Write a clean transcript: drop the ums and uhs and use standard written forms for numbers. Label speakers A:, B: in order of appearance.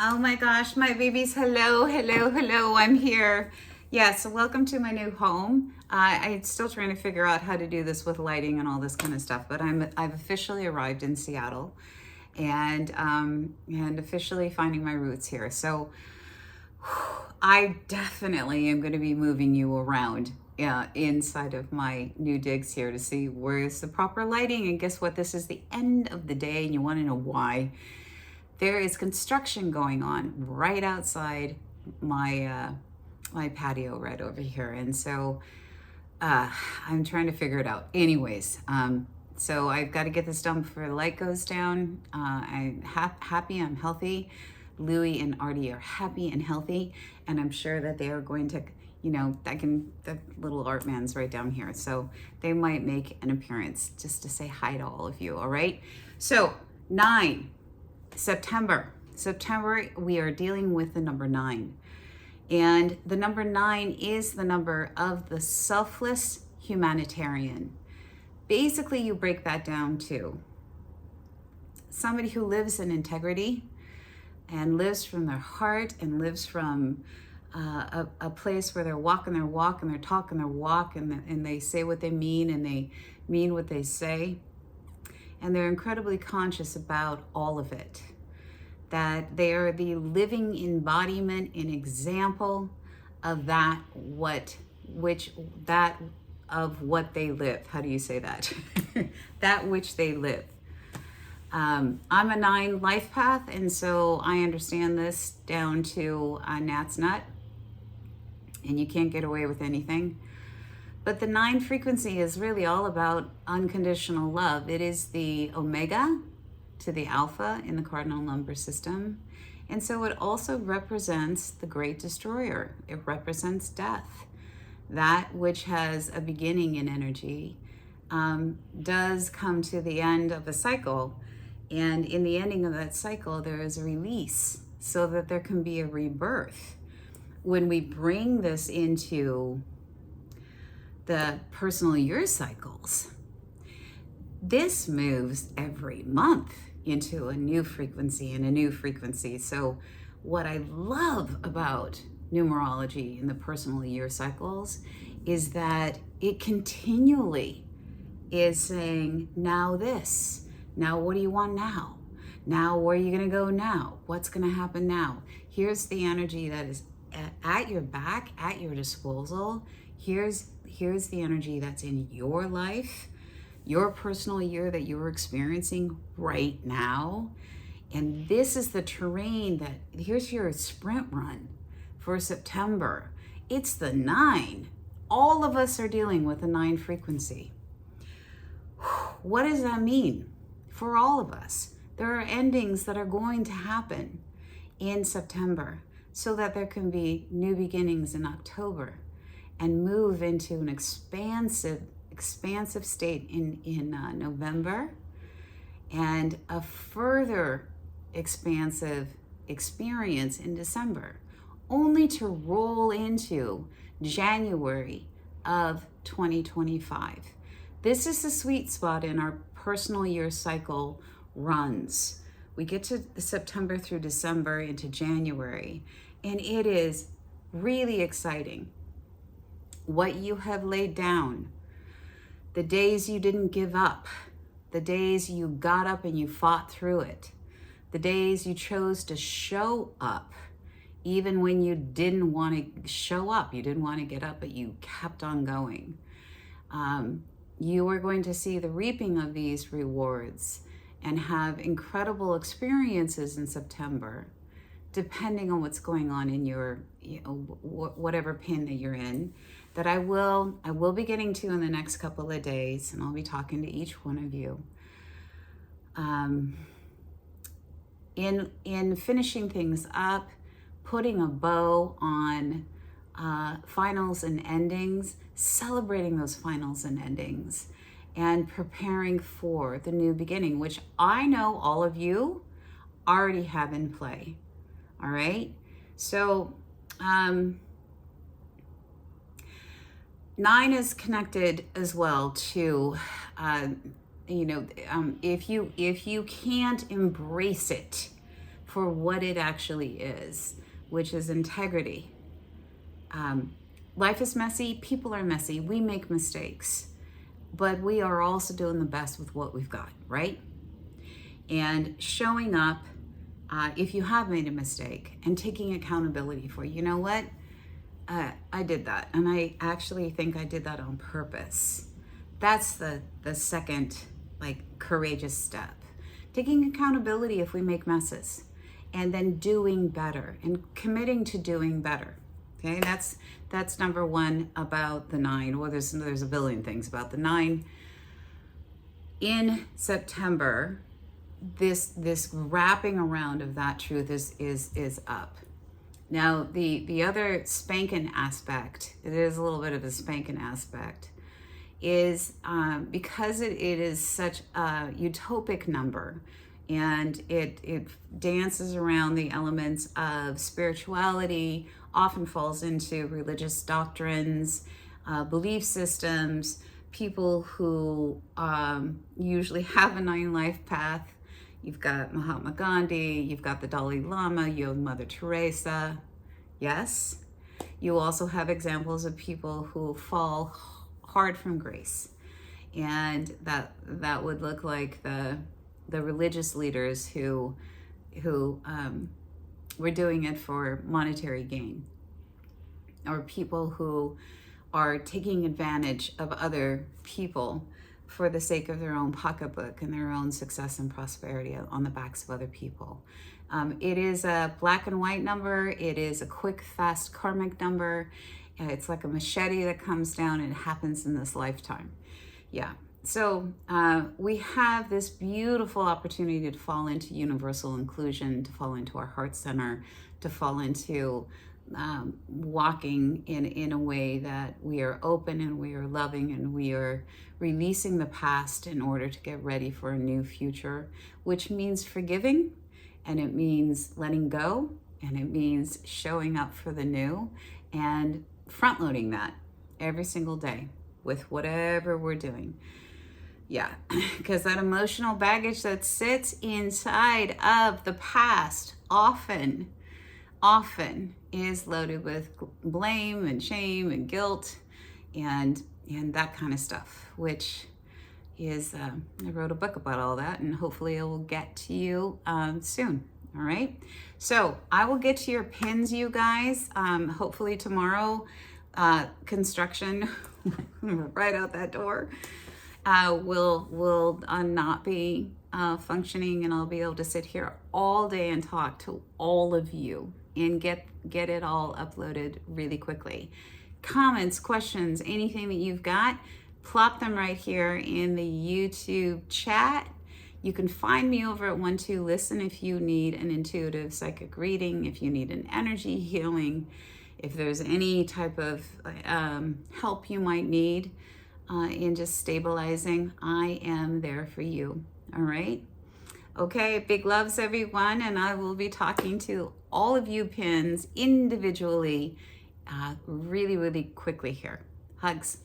A: Oh my gosh, my babies, hello, hello, hello, I'm here. Yes, welcome to my new home. I'm still trying to figure out how to do this with lighting and all this kind of stuff, but I've officially arrived in Seattle and officially finding my roots here. So I definitely am going to be moving you around inside of my new digs here to see where's the proper lighting. And guess what? This is the end of the day, and you want to know why. There is construction going on right outside my patio right over here, and so I'm trying to figure it out. Anyways, so I've got to get this done before the light goes down. I'm happy. I'm healthy. Louie and Artie are happy and healthy, and I'm sure that they are going to, the little art man's right down here, so they might make an appearance just to say hi to all of you. All right. So September, we are dealing with the number 9. And the number 9 is the number of the selfless humanitarian. Basically, you break that down to somebody who lives in integrity and lives from their heart and lives from a place where they're walking their walk and they're talking their walk and they say what they mean and they mean what they say. And they're incredibly conscious about all of it. That they are the living embodiment and example of what they live. How do you say that? That which they live. I'm a 9 life path, and so I understand this down to a gnat's nut, and you can't get away with anything. But the 9 frequency is really all about unconditional love. It is the omega to the alpha in the cardinal number system. And so it also represents the great destroyer. It represents death. That which has a beginning in energy does come to the end of a cycle. And in the ending of that cycle, there is a release so that there can be a rebirth. When we bring this into the personal year cycles, this moves every month into a new frequency and a new frequency. So what I love about numerology in the personal year cycles is that it continually is saying, now this, now what do you want now? Now where are you going to go now? What's going to happen now? Here's the energy that is at your back, at your disposal. Here's the energy that's in your life, your personal year that you're experiencing right now. And this is the terrain that, here's your sprint run for September. It's the 9. All of us are dealing with a 9 frequency. What does that mean for all of us? There are endings that are going to happen in September so that there can be new beginnings in October and move into an expansive state in November, and a further expansive experience in December, only to roll into January of 2025. This is the sweet spot in our personal year cycle runs. We get to September through December into January, and it is really exciting. What you have laid down, the days you didn't give up, the days you got up and you fought through it, the days you chose to show up, even when you didn't want to show up, you didn't want to get up, but you kept on going. You are going to see the reaping of these rewards and have incredible experiences in September, depending on what's going on in your, whatever pin that you're in, that I will be getting to in the next couple of days, and I'll be talking to each one of you. In finishing things up, putting a bow on finals and endings, celebrating those finals and endings, and preparing for the new beginning, which I know all of you already have in play. All right. So 9 is connected as well to, if you can't embrace it for what it actually is, which is integrity. Life is messy, people are messy, we make mistakes, but we are also doing the best with what we've got, right? And showing up if you have made a mistake and taking accountability for, you know what, I did that, and I actually think I did that on purpose. That's the second, like, courageous step. Taking accountability if we make messes, and then doing better and committing to doing better. Okay, that's number one about the 9. Well, there's a billion things about the 9. In September, this wrapping around of that truth is up. Now, the other spanking aspect, it is a little bit of a spanking aspect, is because it is such a utopic number, and it dances around the elements of spirituality, often falls into religious doctrines, belief systems, people who usually have a 9 life path. You've got Mahatma Gandhi, you've got the Dalai Lama, you have Mother Teresa. Yes. You also have examples of people who fall hard from grace. And that would look like the religious leaders who were doing it for monetary gain, or people who are taking advantage of other people for the sake of their own pocketbook and their own success and prosperity on the backs of other people. It is a black and white number. It is a quick, fast karmic number. It's like a machete that comes down, and it happens in this lifetime. Yeah. So we have this beautiful opportunity to fall into universal inclusion, to fall into our heart center, to fall into walking in a way that we are open and we are loving and we are releasing the past in order to get ready for a new future, which means forgiving, and it means letting go, and it means showing up for the new and front loading that every single day with whatever we're doing. Yeah, because that emotional baggage that sits inside of the past often is loaded with blame and shame and guilt and that kind of stuff, which is, I wrote a book about all that, and hopefully it will get to you soon. All right. So I will get to your pins, you guys. Hopefully tomorrow, construction right out that door will not be functioning, and I'll be able to sit here all day and talk to all of you and get it all uploaded really quickly. Comments, questions, anything that you've got, plop them right here in the YouTube chat. You can find me over at 12Listen if you need an intuitive psychic reading, if you need an energy healing, if there's any type of help you might need in just stabilizing, I am there for you. All right. Okay, big loves, everyone, and I will be talking to all of you pins individually really, really quickly here. Hugs.